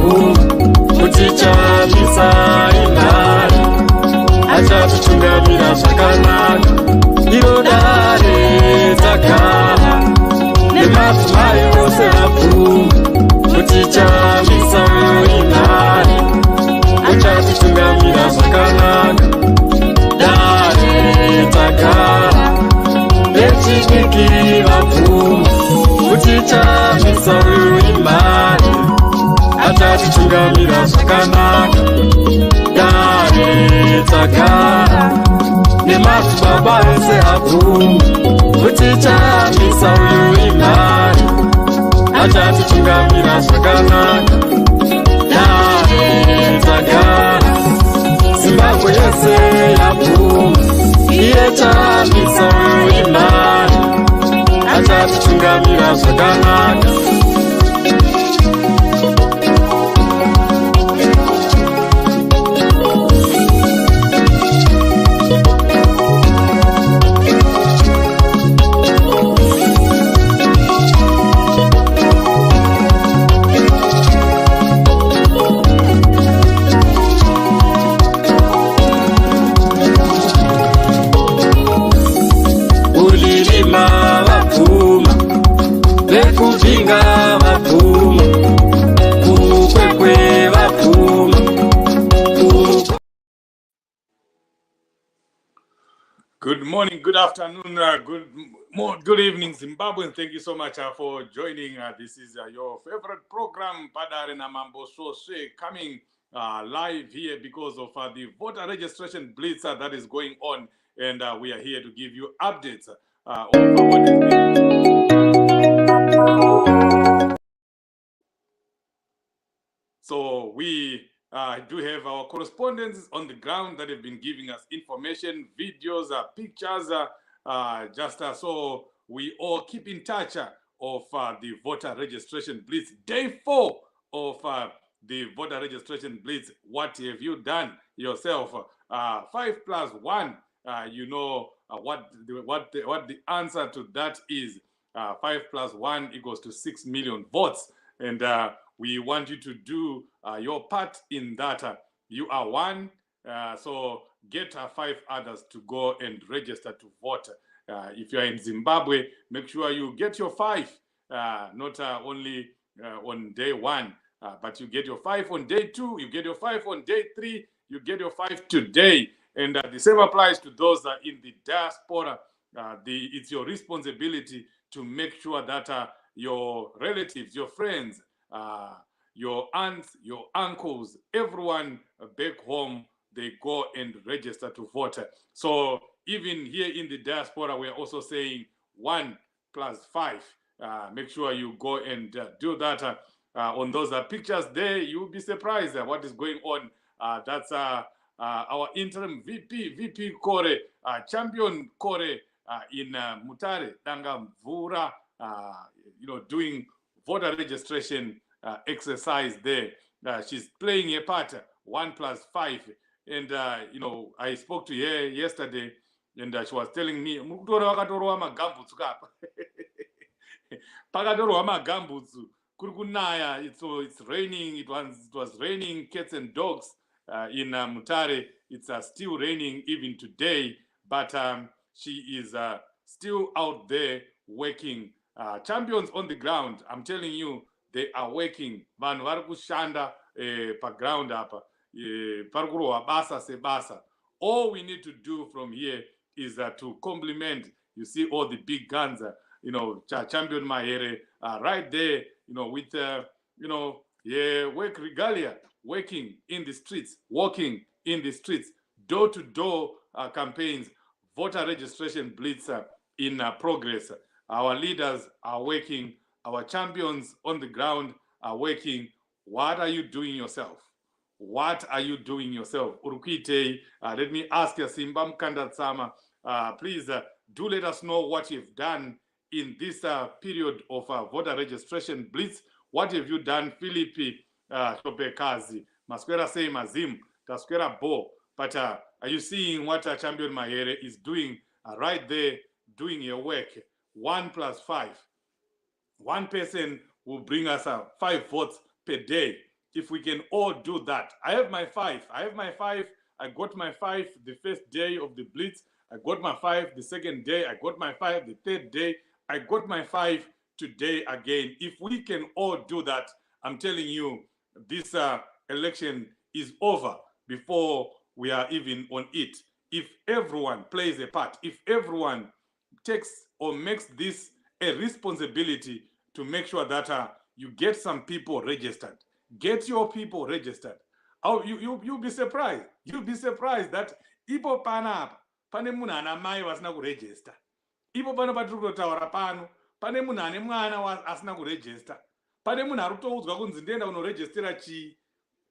apfuma kutichamisa imari achatitungamira zvakanaka iro dare takara nemadzimai ose apfuma kutichamisa imari achatitungamira zvakanaka dare takara nechidiki vapfuma kutichamisa imari achatitungamira zvakanaka dare takara nemadzibaba ese apfuma kutichamisa imari achatitungamira zvakanaka dare takara Zimbabwe yese yapfuma iye chamisa imari achatitungamira zvakanaka Kupinga vapfuma kukwekwe vapfuma. Good morning, good afternoon, good evening, Zimbabwe, and thank you so much for joining. This is your favorite program, Padare na Mambo Sose, coming live here because of the voter registration blitz that is going on, and we are here to give you updates of what is being. So we do have our correspondents on the ground that have been giving us information, videos, pictures, so we all keep in touch of the voter registration blitz. Day 4 of the voter registration blitz. What have you done yourself? 5+1. You know what the answer to that is. 5+1 equals to 6 million votes, and we want you to do your part in that. You are one, so get 5 others to go and register to vote. If you are in Zimbabwe, make sure you get your 5, not only on day 1, but you get your 5 on day 2, you get your 5 on day 3, you get your 5 today. And the same applies to those that are in the diaspora. It's your responsibility to make sure that your relatives, your friends, your aunts, your uncles, everyone back home, they go and register to vote. So even here in the diaspora, we're also saying 1+5. Make sure you go and do that. On those pictures there, you'll be surprised at what is going on. That's our interim VP Kore, champion Kore in Mutare, Danga Mvura, doing voter registration exercise there. She's playing a part, 1+5. And, I spoke to her yesterday, and she was telling me, it's raining. It was raining cats and dogs in Mutare. It's still raining even today, but she is still out there working. Champions on the ground, I'm telling you, they are working. Vanhu vari kushanda pa ground apa. Parikurohwa basa sebasa. All we need to do from here is to compliment. You see all the big guns, Champion Mahere, right there, with work regalia, working in the streets, walking in the streets, door-to-door campaigns, voter registration blitz in progress. Our leaders are working. Our champions on the ground are working. What are you doing yourself? What are you doing yourself? Urukuitei, let me ask you, Simba Mkandatsama, please do let us know what you've done in this period of voter registration blitz. What have you done, Philippi Shopekazi? Masquera say Mazim, Tasquera Bo. But are you seeing what Champion Mahere is doing right there, doing your work? 1+5. One person will bring us 5 votes per day. if we can all do that. I have my 5. I got my 5 the first day of the Blitz. I got my 5 the second day. I got my 5 the third day. I got my 5 today again. If we can all do that, I'm telling you, this election is over before we are even on it. If everyone plays a part, if everyone takes or makes this a responsibility to make sure that you get some people registered, get your people registered. Oh, you'll be surprised. You'll be surprised that ipo panapa pane munhu ana mai vasina kuregister. Ipo pano patiri kutotaura pano pane munhu ane mwana asina kuregister. Pane munhu ari kutoudzwa kunzi ndienda kunoregistera chii,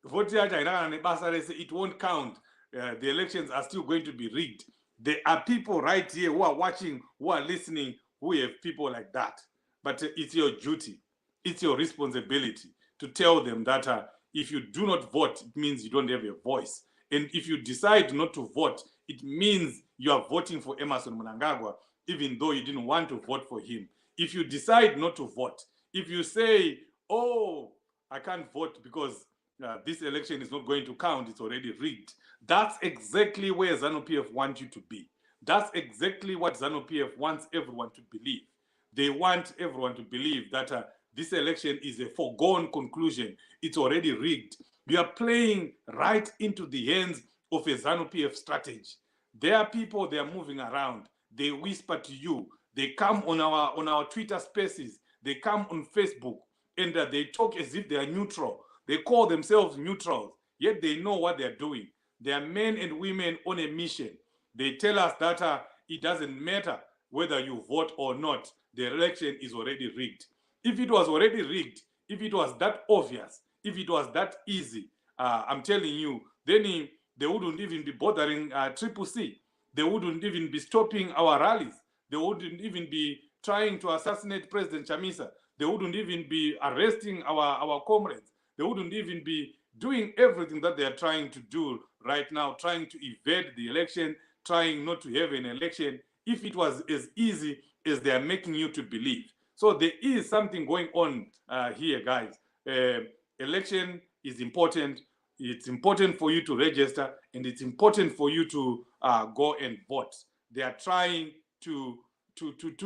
voti yacho haina kana nebasa rese, it won't count. The elections are still going to be rigged. There are people right here who are watching, who are listening, who have people like that. But it's your duty, it's your responsibility to tell them that if you do not vote, it means you don't have a voice. And if you decide not to vote, it means you are voting for Emmerson Mnangagwa, even though you didn't want to vote for him. If you decide not to vote, if you say, oh, I can't vote because this election is not going to count, it's already rigged, that's exactly where ZANU-PF wants you to be. That's exactly what ZANU-PF wants everyone to believe. They want everyone to believe that this election is a foregone conclusion. It's already rigged. We are playing right into the hands of a ZANU-PF strategy. There are people, they are moving around. They whisper to you. They come on our Twitter spaces. They come on Facebook, and they talk as if they are neutral. They call themselves neutrals, yet they know what they're doing. They are men and women on a mission. They tell us that it doesn't matter whether you vote or not. The election is already rigged. If it was already rigged, if it was that obvious, if it was that easy, I'm telling you, then they wouldn't even be bothering CCC. They wouldn't even be stopping our rallies. They wouldn't even be trying to assassinate President Chamisa. They wouldn't even be arresting our comrades. They wouldn't even be doing everything that they are trying to do right now, trying to evade the election, trying not to have an election, if it was as easy as they are making you to believe. So there is something going on here, guys. Election is important. It's important for you to register, and it's important for you to go and vote. They are trying to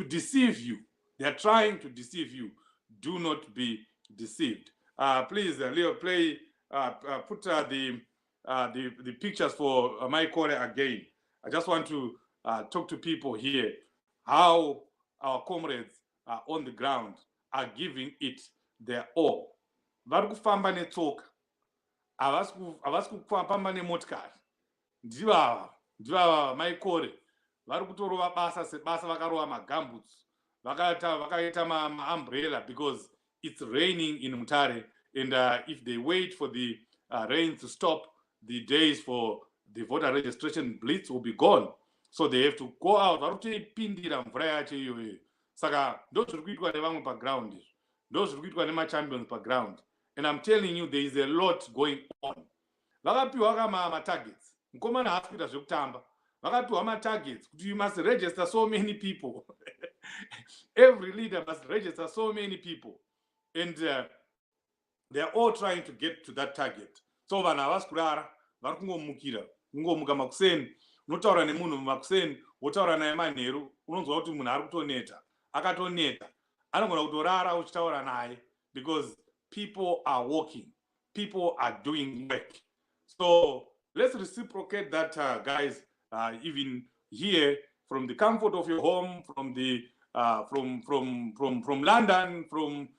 deceive you. They are trying to deceive you. Do not be deceived. Please, Leo, play. Put the pictures for Mike Kore again. I just want to talk to people here how our comrades on the ground are giving it their all. Vari kufamba netsoka, havasi kufamba nemotikari. Ndivava Mike Kore vari kutorova basa sebasa, vakarova magambutsu, vakaita maumbrella because it's raining in Mutare, and if they wait for the rain to stop, the days for the voter registration blitz will be gone. So they have to go out. Varikutoipindira mvura yacho iyoyo. Saka ndo zviri kuitwa nevamwe paground izvi. Ndo zviri kuitwa nemachampions paground. And I'm telling you, there is a lot going on. Vakapiwa ma-targets. Mukomana haasi kuita zvekutamba. Vakapiwa ma-targets kuti you must register so many people. Every leader must register so many people. And they're all trying to get to that target. So vanhu havasi kurara, vari kungomukira, kungomuka makuseni, unotaura nemunhu makuseni, wotaura naye manheru, unonzwa kuti munhu ari kutoneta, akatoneta, anogona kutorara uchitaura naye, because people are working, people are doing work. So let's reciprocate that, guys, even here from the comfort of your home, from the from London, from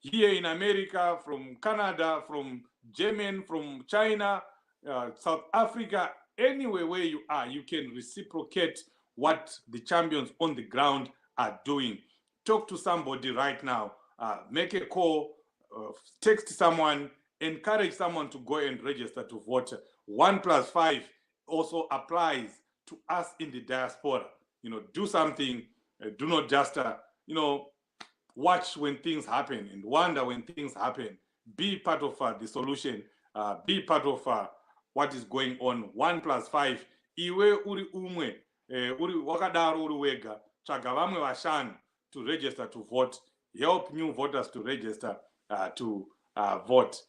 here in America, from Canada, from Germany, from China, South Africa, anywhere where you are, you can reciprocate what the champions on the ground are doing. Talk to somebody right now, make a call, text someone, encourage someone to go and register to vote. 1+5 also applies to us in the diaspora. You know, do something, do not just, you know, watch when things happen and wonder when things happen. Be part of the solution. Be part of what is going on. 1+5. Iwe uri umwe, uri wakadaro uri wega. Tsvaga vamwe vashanu to register to vote. Help new voters to register to vote.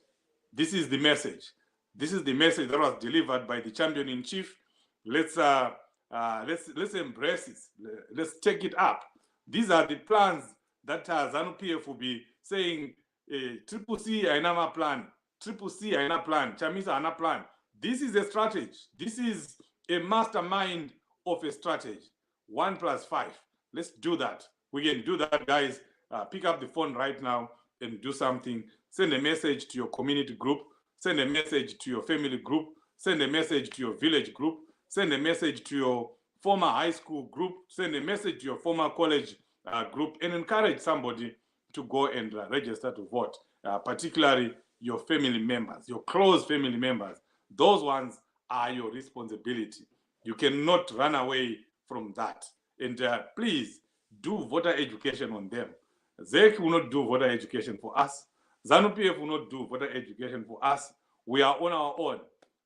This is the message. This is the message that was delivered by the champion-in-chief. Let's embrace it. Let's take it up. These are the plans that ZANU-PF will be saying. Triple C ainama plan. Triple C aina plan. Chamisa aina plan. This is a strategy. This is a mastermind of a strategy. 1 + 5. Let's do that. We can do that, guys. Pick up the phone right now and do something. Send a message to your community group. Send a message to your family group. Send a message to your village group. Send a message to your former high school group. Send a message to your former college group, and encourage somebody to go and register to vote, particularly your family members, your close family members. Those ones are your responsibility. You cannot run away from that. And please do voter education on them. ZEC will not do voter education for us. ZANU-PF will not do voter education for us. We are on our own.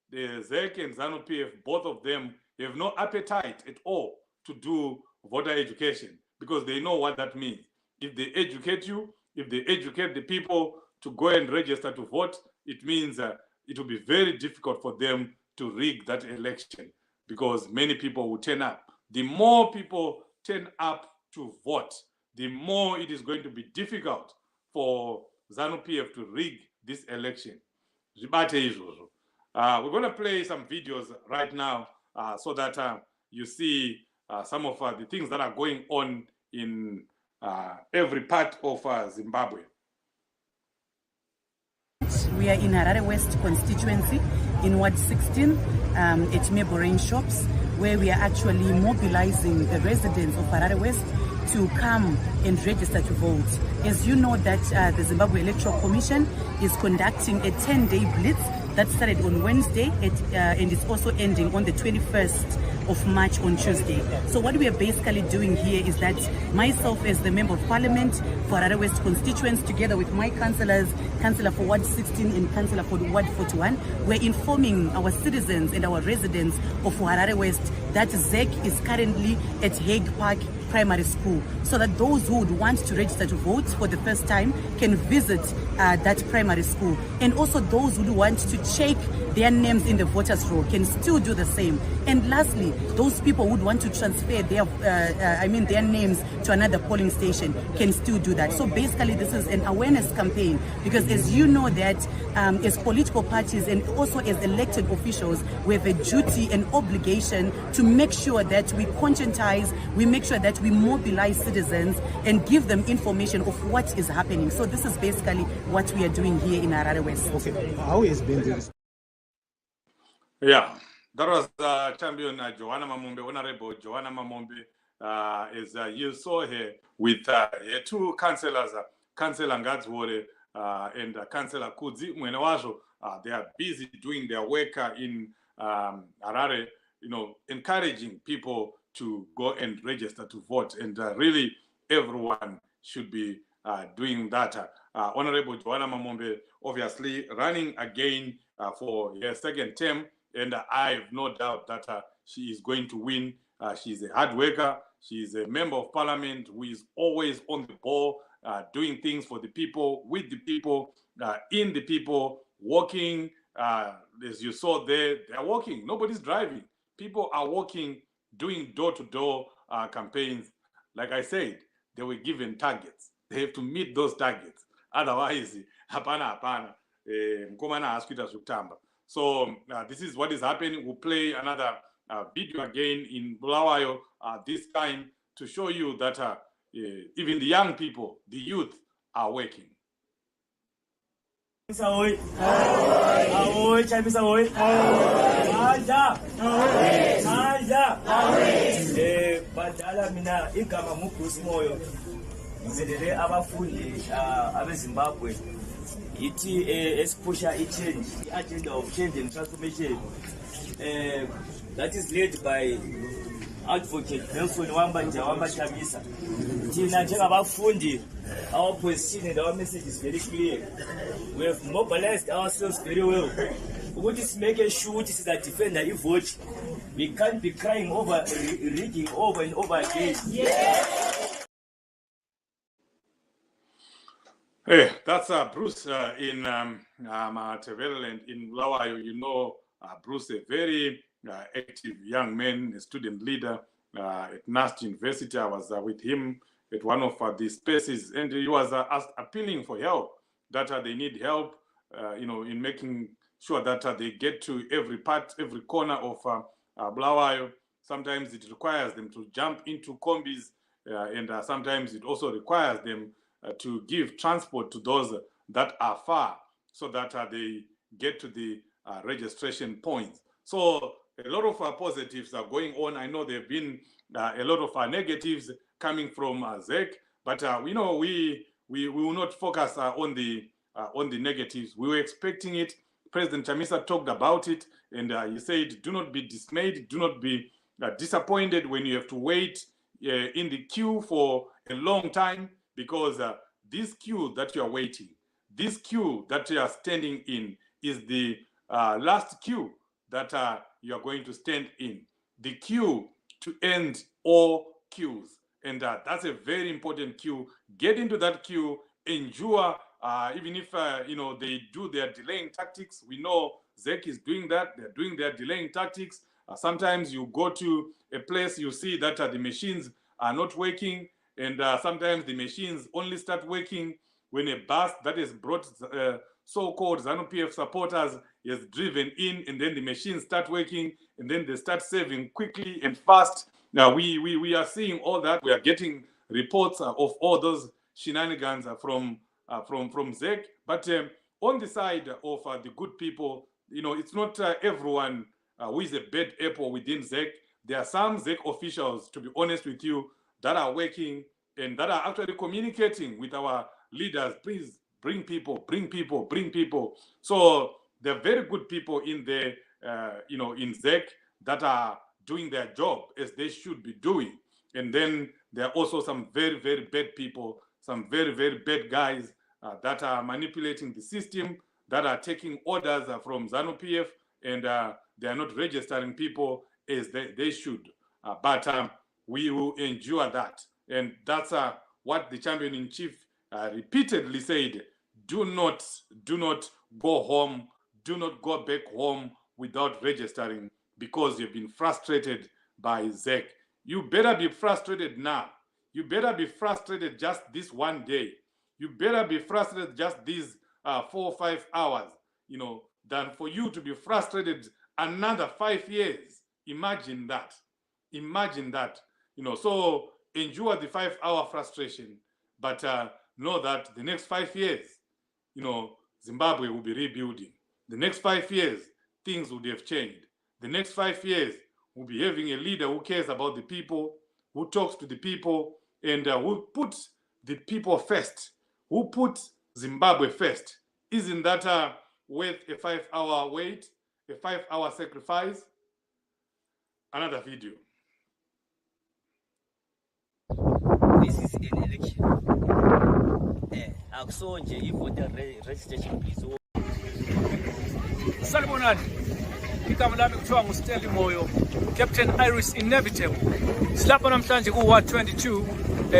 The ZEC and ZANU-PF, both of them, have no appetite at all to do voter education because they know what that means. If they educate you, if they educate the people to go and register to vote, it means it will be very difficult for them to rig that election because many people will turn up. The more people turn up to vote, the more it is going to be difficult for ZANU-PF to rig this election. We're going to play some videos right now so that you see some of the things that are going on in every part of Zimbabwe. We are in Harare West constituency in Ward 16 at Meborain Shops, where we are actually mobilizing the residents of Harare West to come and register to vote. As you know that the Zimbabwe Electoral Commission is conducting a 10-day blitz that started on Wednesday and is also ending on the 21st of March on Tuesday. So what we are basically doing here is that myself as the Member of Parliament for Harare West constituents, together with my councillors, Councillor for Ward 16 and Councillor for Ward 41, we're informing our citizens and our residents of Harare West that ZEC is currently at Hague Park Primary School, so that those who would want to register to vote for the first time can visit that primary school, and also those who want to check their names in the voters roll can still do the same. And lastly, those people who would want to transfer their their names to another polling station can still do that. So basically this is an awareness campaign, because as you know that as political parties and also as elected officials, we have a duty and obligation to make sure that we conscientize, we make sure that we mobilize citizens and give them information of what is happening. So this is basically what we are doing here in Harare West. Okay, how has been this? Yeah, that was champion Joanna Mamombe, Honorable Joanna Mamombe, as you saw here with her two councillors, Councillor Ngadzwore and Councillor Kudzi Mwenewazo. They are busy doing their work in Harare, encouraging people to go and register to vote, and really everyone should be doing that. Honorable Joanna Mamombe obviously running again for her second term, and I have no doubt that she is going to win. She's a hard worker. She is a member of parliament who is always on the ball, doing things for the people, with the people, in the people, walking. As you saw there, they are walking. Nobody's driving. People are walking, doing door-to-door campaigns. Like I said, they were given targets. They have to meet those targets. Otherwise, hapana. So this is what is happening. We'll play another video again in Bulawayo, this time to show you that even the young people, the youth, are working. Badala mina igama mugusi moyo ngizele abafundi abeZimbabwe ithi esipusha i-change, i-agenda of change and transformation that is led by Advocate Nelson Wamba Chamisa. Thina njengabafundi, our position and our message is very clear. We have mobilized ourselves very well. We just make sure this is a defender if vote. We can't be crying over rigging over and over again. That's Bruce in Tevereland in Bulawayo. You know, Bruce, a very active young man, a student leader at NUST University. I was with him at one of the spaces, and he was appealing for help, that they need help, in making sure that they get to every part, every corner of Bulawayo. Sometimes it requires them to jump into combis, and sometimes it also requires them to give transport to those that are far, so that they get to the registration points. So a lot of positives are going on. I know there have been a lot of negatives coming from ZEC, but we know we will not focus on the negatives. We were expecting it. President Chamisa talked about it, and he said, do not be dismayed, do not be disappointed when you have to wait in the queue for a long time, because this queue that you are waiting, this queue that you are standing in is the last queue that you are going to stand in. The queue to end all queues. And that's a very important queue. Get into that queue, endure, even if they do their delaying tactics. We know ZEC is doing that. They're doing their delaying tactics. Sometimes you go to a place, you see that the machines are not working, and sometimes the machines only start working when a bus that has brought so-called ZANU-PF supporters is driven in, and then the machines start working, and then they start saving quickly and fast. Now we are seeing all that. We are getting reports of all those shenanigans from ZEC. But on the side of the good people, it's not everyone who is a bad apple within ZEC. There are some ZEC officials, to be honest with you, that are working and that are actually communicating with our leaders. Please bring people, bring people, bring people. So there are very good people in there, in ZEC, that are doing their job as they should be doing. And then there are also some very, very bad people, some very, very bad guys that are manipulating the system, that are taking orders from ZANU-PF, and they are not registering people as they should. But we will endure that. And that's what the champion-in-chief repeatedly said. Do not go home. Do not go back home without registering, because you've been frustrated by ZEC. You better be frustrated now. You better be frustrated just this one day. You better be frustrated just these 4 or 5 hours, than for you to be frustrated another 5 years. Imagine that. Imagine that. So endure the 5-hour frustration, but know that the next 5 years, Zimbabwe will be rebuilding. The next 5 years, things would have changed. The next 5 years, we'll be having a leader who cares about the people, who talks to the people, and who puts the people first, who puts Zimbabwe first. Isn't that worth a 5-hour wait, a 5-hour sacrifice? Another video. This is an election. Akusonje i-voter registration is over. Salibonani, igama lami kuthiwa nguSteli Moyo, Captain Iris Inevitable. Silapha namhlanje ku-Ward 22,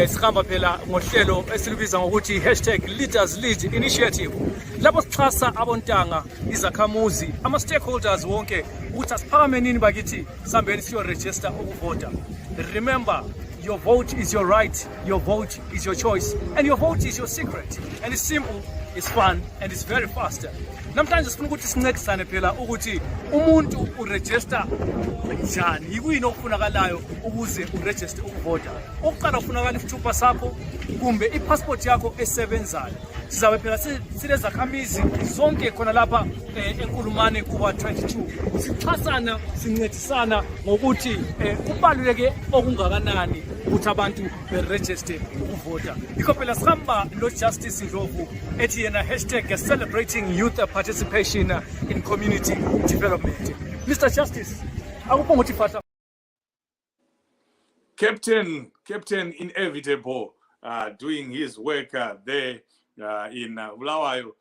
sikhamba phela ngohlelo esilibiza ngokuthi #LeadersLead Initiative. Lapho sixhasa abontanga, izakhamuzi, ama-stakeholders wonke ukuthi asiphakame nini bakithi sambeni siyo-register ukuvota. Remember, your vote is your right, your vote is your choice, and your vote is your secret. And it's simple, it's fun, and it's very fast. Namhlanje sifuna ukuthi sincedisane phela ukuthi umuntu uregister njani, yikuyini okufunakalayo ukuze uregister ukuvota. Okuqala kufunakala isithupha sakho kumbe ipassport yakho esebenzayo. Sizabe phela silezakhamizi zonke khona lapha eNkulumane kuwa 22. Sixhasana, sincedisana ngokuthi kubaluleke okungakanani ukuthi abantu beregister ukuvota. Yikho phela sihamba lo Justice Ndlovu ethi yena #celebrating youth participation in community development. Mr. Justice, akupho ukuthi fata. Captain Inevitable doing his work there in Bulawayo.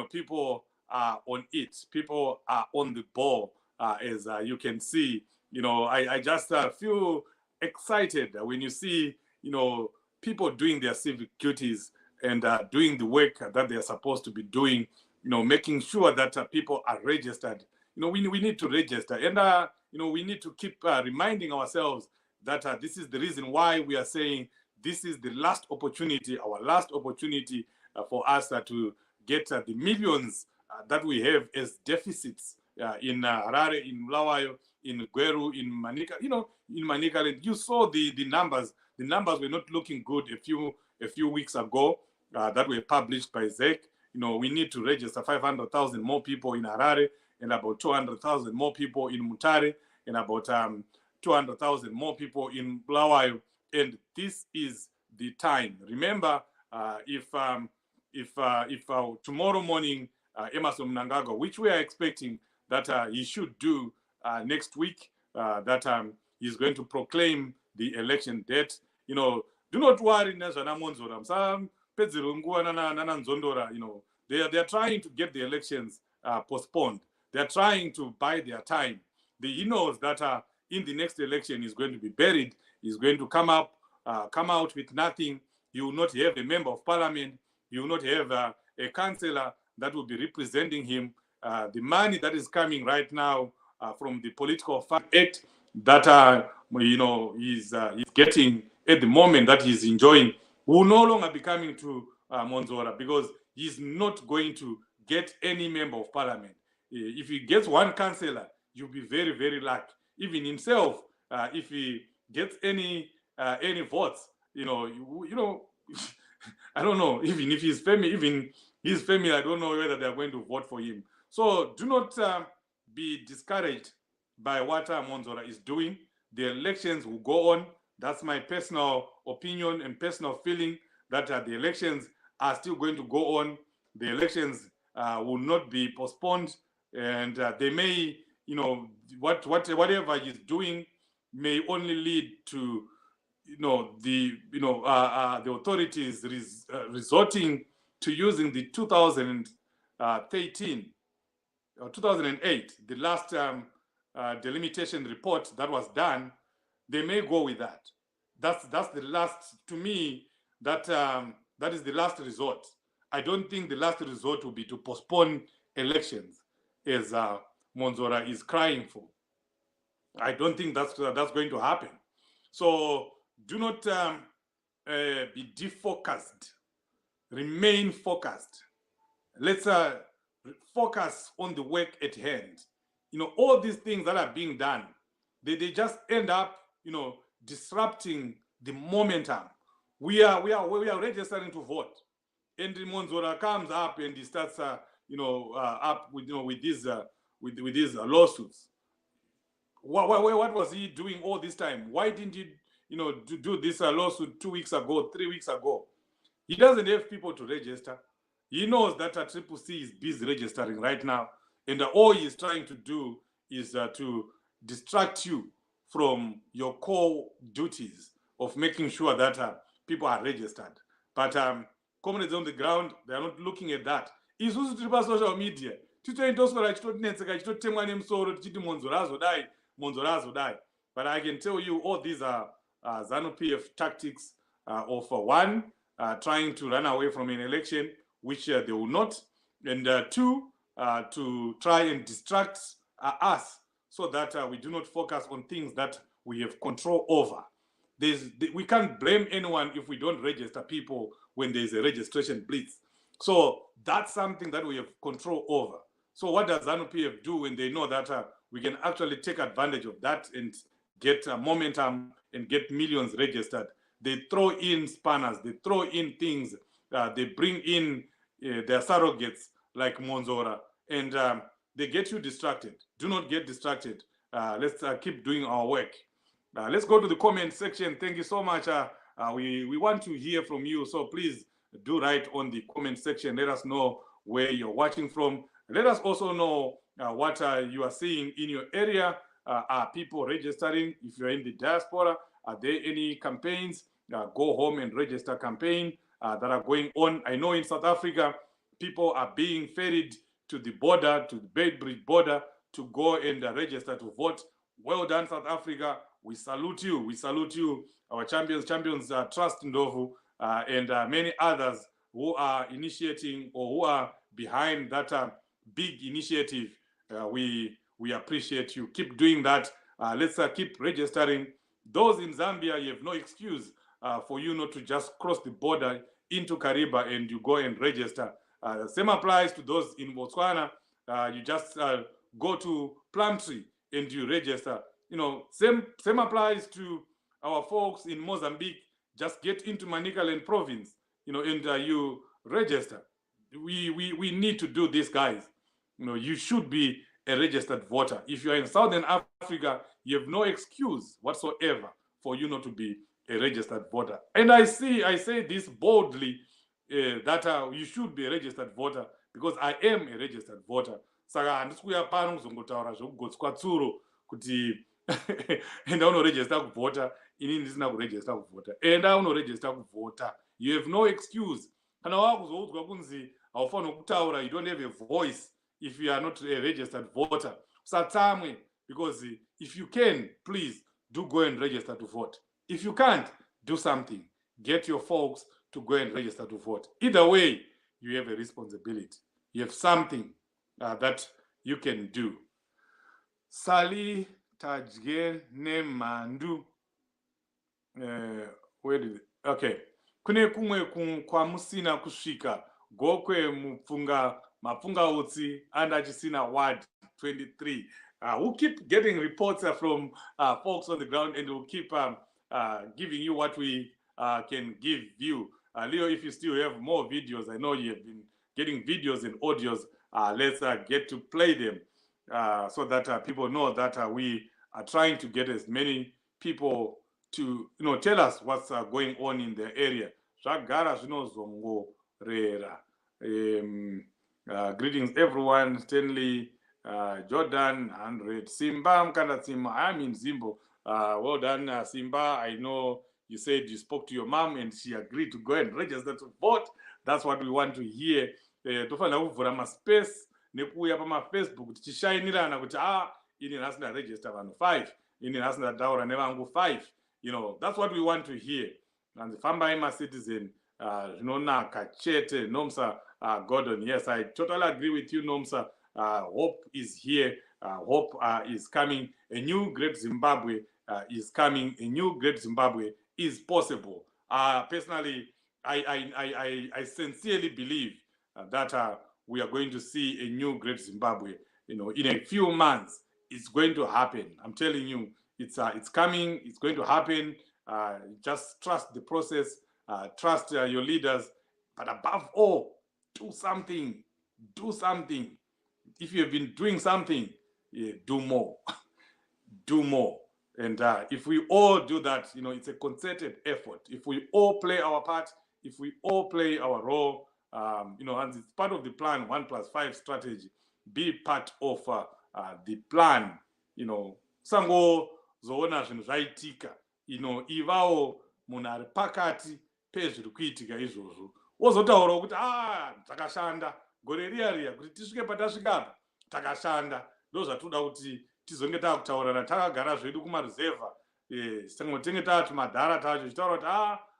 People are on it. People are on the ball, as you can see. I just feel excited when you see, people doing their civic duties and doing the work that they are supposed to be doing, making sure that people are registered. We need to register, and we need to keep reminding ourselves that this is the reason why we are saying this is the last opportunity, our last opportunity for us to get the millions that we have as deficits in Harare, in Bulawayo, in Gweru, in Manika. In Manika, you saw the numbers. The numbers were not looking good a few weeks ago that were published by ZEC. We need to register 500,000 more people in Harare, and about 200,000 more people in Mutare, and about 200,000 more people in Bulawayo. And this is the time. Remember, if tomorrow morning Emmerson Mnangagwa, which we are expecting that he should do next week, that he's going to proclaim the election date. Do not worry, Nazana Monzora. They are trying to get the elections postponed. They are trying to buy their time. He knows that in the next election he's going to be buried. He's going to come out with nothing. He will not have a member of parliament. He will not have a councillor that will be representing him. The money that is coming right now from the Political Fund Act that he's getting at the moment, that he's enjoying, will no longer be coming to Monzora, because he's not going to get any member of parliament. If he gets one councillor, you'll be very, very lucky. Even himself, if he gets any votes, I don't know. Even if his family, I don't know whether they're going to vote for him. So do not be discouraged by what Monzora is doing. The elections will go on. That's my personal opinion and personal feeling, that the elections are still going to go on. The elections will not be postponed, and they may, whatever he's doing may only lead to, the authorities resorting to using the 2013 or 2008, the last delimitation report that was done. They may go with that. That's the last, to me, that is the last resort. I don't think the last resort will be to postpone elections, as Monzora is crying for. I don't think that's going to happen. So do not be defocused. Remain focused. Let's focus on the work at hand. All these things that are being done, they just end up, disrupting the momentum. We are registering to vote, and Monzora comes up and he starts, up with these lawsuits. What was he doing all this time? Why didn't he, do this lawsuit 2 weeks ago, 3 weeks ago? He doesn't have people to register. He knows that Triple C is busy registering right now, and all he's trying to do is to distract you from your core duties of making sure that people are registered. But comrades on the ground, they are not looking at that. It's also to social media. But I can tell you, all these are ZANU-PF tactics of one, trying to run away from an election, which they will not, and two, to try and distract us, so that we do not focus on things that we have control over. We can't blame anyone if we don't register people when there's a registration blitz. So that's something that we have control over. So what does ZANU-PF do when they know that we can actually take advantage of that and get momentum and get millions registered? They throw in spanners, they throw in things, they bring in their surrogates like Monzora, and they get you distracted. Do not get distracted. Let's keep doing our work. Let's go to the comment section. Thank you so much. We want to hear from you, so please do write on the comment section. Let us know where you're watching from. Let us also know what you are seeing in your area. Are people registering? If you're in the diaspora, are there any campaigns? Go home and register campaign that are going on. I know in South Africa, people are being ferried to the border, to the Beitbridge border, to go and register to vote. Well done, South Africa. We salute you. We salute you, our champions, Trust Ndovu, and many others who are initiating or who are behind that big initiative, we appreciate you. Keep doing that. Let's keep registering. Those in Zambia, you have no excuse for you not to just cross the border into Kariba and you go and register. Same applies to those in Botswana. You just go to Plumtree and you register. You know, same applies to our folks in Mozambique. Just get into Manicaland province, you know, and you register. We need to do this, guys. You know, you should be a registered voter. If you're in Southern Africa, you have no excuse whatsoever for you not to be a registered voter. And I say this boldly, that you should be a registered voter because I am a registered voter. Saka handisi kuuya pano kuzongotaura zvekugotswa tsuro kuti enda unoregister kuvhota, inini ndisina kuregister kuvhota. Enda unoregister kuvhota. You have no excuse. Kana wakuzoudzwa kunzi haufaniri kutaura, you don't have a voice if you are not a registered voter. Usatsamwe, because if you can, please do go and register to vote. If you can't, do something. Get your folks to go and register to vote. Either way, you have a responsibility. You have something that you can do. Sali Tajge Nemandu. Where did it? Okay. Kune kumwe kwamusina kusvika gokwe mapunga utsi under chisina ward 23. We'll keep getting reports from folks on the ground, and we'll keep giving you what we can give you. Leo, if you still have more videos, I know you have been getting videos and audios. Let's get to play them so that people know that we are trying to get as many people to, you know, tell us what's going on in the area. Zvagara zvinozongorera. Greetings everyone. Stanley, Jordan, 100. Simba Mkandatsima, I'm in Zimbo. Well done, Simba. I know you said you spoke to your mom and she agreed to go and register to vote. That's what we want to hear. Tofana kuvhura maspace nekuuya pamafacebook tichishainirana kuti ini hasina register vanhu 5, ini hasina taura nevangu 5. You know, that's what we want to hear. And fambai ma-citizen zvinonaka chete. Nomsa Gordon, yes, I totally agree with you, Nomsa. Hope is here. Hope is coming. A new great Zimbabwe is coming. A new great Zimbabwe is possible. Personally, I sincerely believe that we are going to see a new great Zimbabwe. You know, in a few months, it's going to happen. I'm telling you, it's coming. It's going to happen. Just trust the process. Trust your leaders. But above all, do something. Do something. If you have been doing something, do more. Do more. And if we all do that, you know, it's a concerted effort. If we all play our part, if we all play our role, you know, and it's part of the plan 1+5 strategy, be part of the plan, you know, sango zoona zvinhu zvaitika, you know, ivao munhu ari pakati pezviri kuitika izvozvo wozotaurawo kuti takashanda gore riya kuti tisvike patasvika apa takashanda. Ndo zvatoda kuti tizonge takutaurana takagara zvedu kumaruzevha, tenge tati madhara tacho tichitaura kuti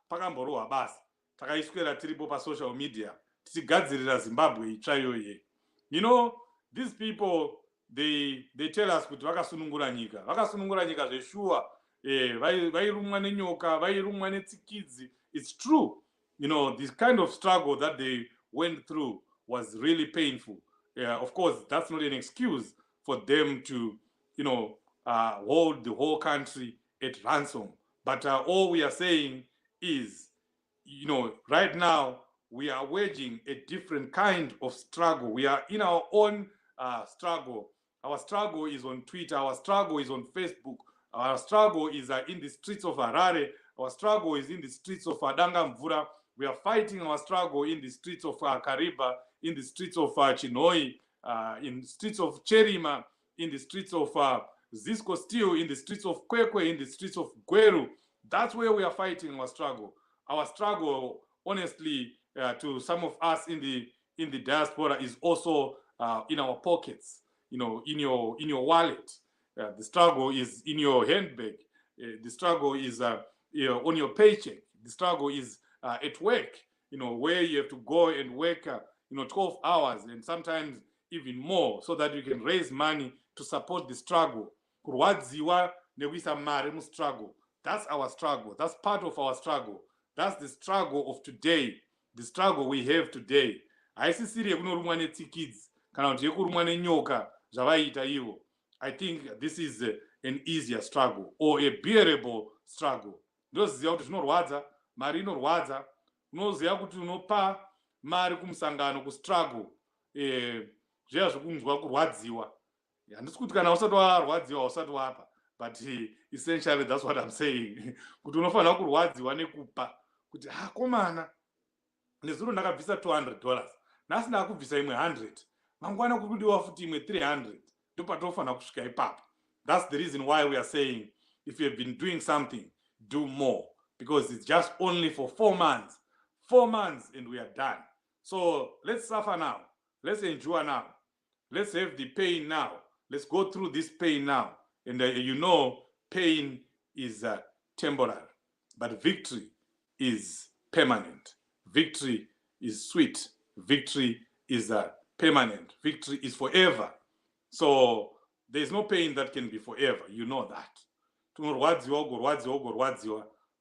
pakamborohwa basa, takaiswera tiripo pasocial media tichigadzirira Zimbabwe itsva iyoye. You know, these people, they tell us kuti vakasunungura nyika zveshuwa, vairumwa nenyoka, vairumwa netsikidzi. It's true. You know, this kind of struggle that they went through was really painful. Of course, that's not an excuse for them to, you know, hold the whole country at ransom. But all we are saying is, you know, right now we are waging a different kind of struggle. We are in our own struggle. Our struggle is on Twitter. Our struggle is on Facebook. Our struggle is in the streets of Harare. Our struggle is in the streets of Dangamvura. We are fighting our struggle in the streets of Kariba, in the streets of Chinoi, in the streets of Cherima, in the streets of Zisco Steel, in the streets of Kwekwe, in the streets of Gweru. That's where we are fighting our struggle. Our struggle, honestly, to some of us in the diaspora is also in our pockets, you know, in your wallet. The struggle is in your handbag. The struggle is on your paycheck. The struggle is at work. where you have to go and work, 12 hours and sometimes even more, so that you can raise money to support the struggle. Kurwadziwa nekuisa mari mustruggle. That's our struggle. That's part of our struggle. That's the struggle of today. The struggle we have today. Haisisiri yekunorumwa netsikidzi kana kuti yekurumwa nenyoka zvavaita ivo. I think this is an easier struggle or a bearable struggle. Ndoziva kuti zvinorwadza, mari inorwadza. Unoziva kuti unopa mari kumusangano kustruggle. Zviya zvokunzwa kurwadziwa. Handisi kuti kana usati warwadziwa usati wapa. But essentially that's what I'm saying. Kuti unofanira kurwadziwa nekupa. Kuti komana nezuro ndakabvisa $200. Nhasi ndakubvisa imwe 100. Mangwana kukudiwa futi imwe 300. Ndopatofanira kusvika ipapo. That's the reason why we are saying if you have been doing something, do more. Because it's just only for 4 months. 4 months and we are done. So let's suffer now. Let's endure now. Let's have the pain now. Let's go through this pain now. And pain is temporary. But victory is permanent. Victory is sweet. Victory is permanent. Victory is forever. So there's no pain that can be forever. You know that.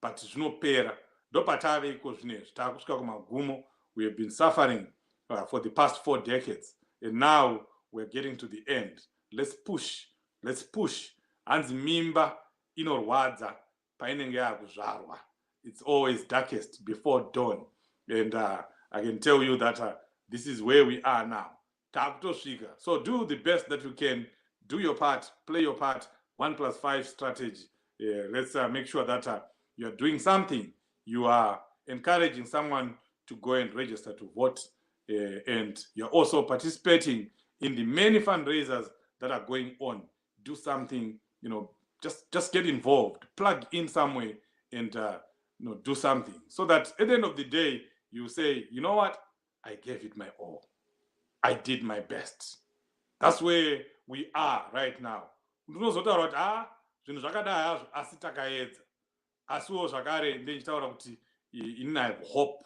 But zvinopera. Ndopatave iko zvinezvi. Takusvika kumagumo. We have been suffering for the past 4 decades. And now we're getting to the end. Let's push. Let's push. Hanzi mimba inorwadza painenge yakuzvarwa. It's always darkest before dawn. And I can tell you that this is where we are now. Takutosvika. So do the best that you can. Do your part. Play your part. 1+5 strategy. Let's make sure that you are doing something. You are encouraging someone to go and register to vote. And you're also participating in the many fundraisers that are going on. Do something, just get involved. Plug in some way and do something. So that at the end of the day, you say, you know what? I gave it my all. I did my best. That's where we are right now. Ndinozotaura kuti zvinhu zvakadai hazvo asi takaedza. Asiwo zvakare ndichitaura kuti I have hope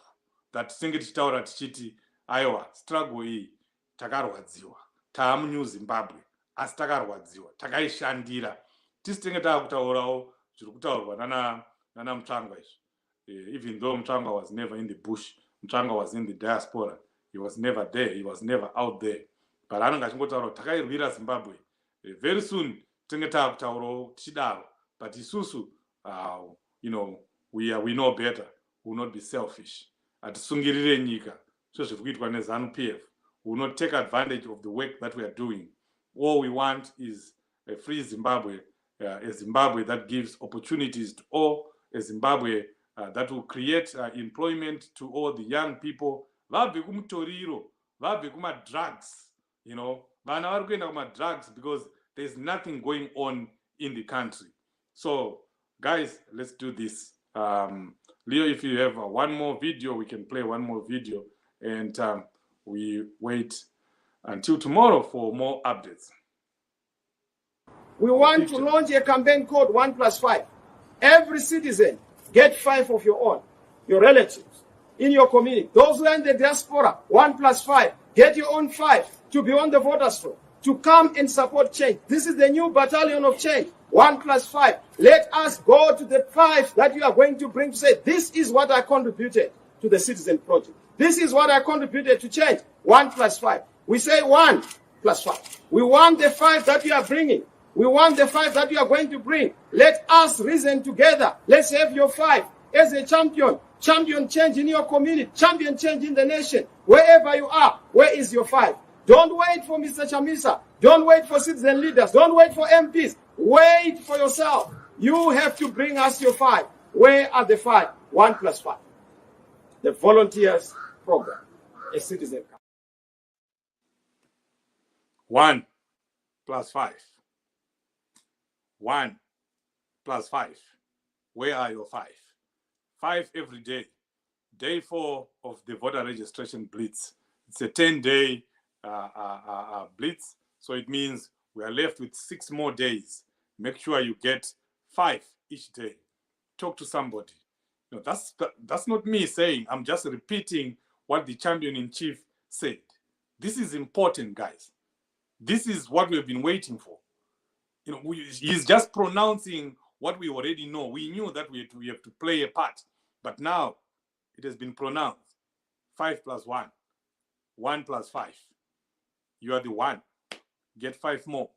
that tinenge tichitaura tichiti aiwa struggle iyi takarwadziwa. Taamu Zimbabwe asi takarwadziwa. Takaishandira. Tisitenge taakutaurawo zviri kutaurwa nana Mutsvangwa izvi. Even though Mutsvangwa was never in the bush, Mutsvangwa was in the diaspora. He was never there. He was never out there. But anenge achingotaura kuti takairwira Zimbabwe. Very soon tinenge taakutaurawo tichidaro. But isusu we know better. We will not be selfish. Hatisungirire nyika. Zviri kuitwa neZANU-PF. We will not take advantage of the work that we are doing. All we want is a free Zimbabwe, a Zimbabwe that gives opportunities to all, a Zimbabwe that will create employment to all the young people. Vabve kumutoriro, vabve kuma-drugs, vana vari kuenda kuma-drugs because there's nothing going on in the country. So, guys, let's do this. Leo, if you have one more video, we can play one more video. And we wait until tomorrow for more updates. We want to launch a campaign called 1+5. Every citizen, get 5 of your own, your relatives, in your community. Those who are in the diaspora, 1+5. Get your own 5 to be on the voters' roll, to come and support change. This is the new battalion of change. 1+5. Let us go to the 5 that you are going to bring to say, this is what I contributed to the Citizen Project. This is what I contributed to change. 1+5. We say 1+5. We want the 5 that you are bringing. We want the 5 that you are going to bring. Let us reason together. Let's have your 5 as a champion. Champion change in your community. Champion change in the nation. Wherever you are, where is your 5? Don't wait for Mr. Chamisa. Don't wait for citizen leaders. Don't wait for MPs. Wait for yourself. You have to bring us your 5. Where are the 5? 1+5. The volunteers program. A citizen. 1+5. 1+5. Where are your 5? 5 every day. Day 4 of the voter registration blitz. It's a 10-day blitz. So it means we are left with 6 more days. Make sure you get 5 each day. Talk to somebody. No, that's not me saying. I'm just repeating what the champion-in-chief said. This is important, guys. This is what we've been waiting for. You know, he's just pronouncing what we already know. We knew that we have to play a part, but now it has been pronounced. 5 + 1, 1 + 5. You are the one. Get 5 more.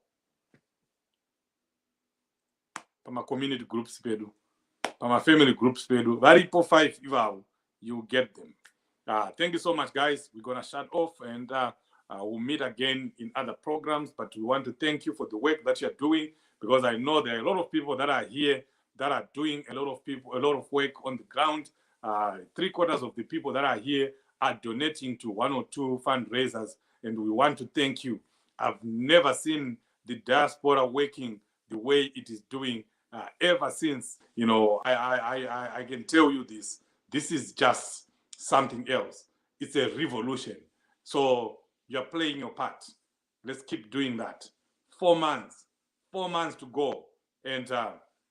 Pama community groups pedu, pama family groups pedu. Varipo 5 you get them. Thank you so much, guys. We're gonna shut off, and we'll meet again in other programs. But we want to thank you for the work that you're doing, because I know there are a lot of people that are here that are doing a lot of work on the ground. 3/4 of the people that are here are donating to 1 or 2 fundraisers, and we want to thank you. I've never seen the diaspora working the way it is doing ever since. You know, I can tell you this. This is just something else. It's a revolution. So you're playing your part. Let's keep doing that. 4 months to go, and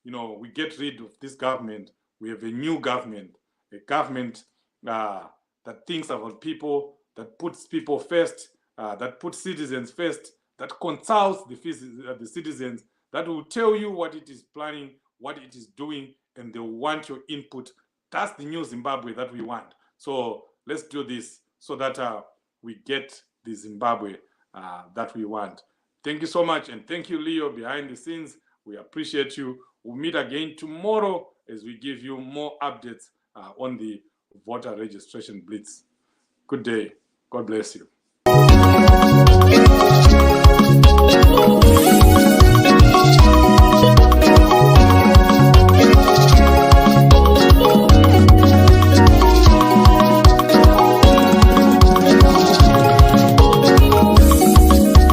you know, we get rid of this government. We have a new government, a government that thinks about people, that puts people first, that puts citizens first, that consults the citizens, that will tell you what it is planning, what it is doing, and they want your input. That's the new Zimbabwe that we want. So let's do this so that we get the Zimbabwe that we want. Thank you so much, and thank you, Leo, behind the scenes. We appreciate you. We'll meet again tomorrow as we give you more updates on the voter registration blitz. Good day. God bless you.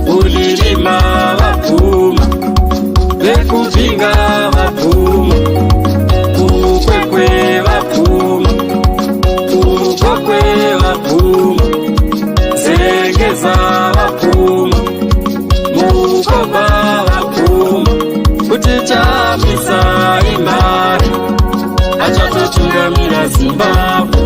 Ulilima wapuma, bekupinga wapuma, ukwekwe wapuma, ukokwe wapuma, zegeza wapuma, mukoba wapuma, kutitambisa imari, acha tutungamira Zimbabwe.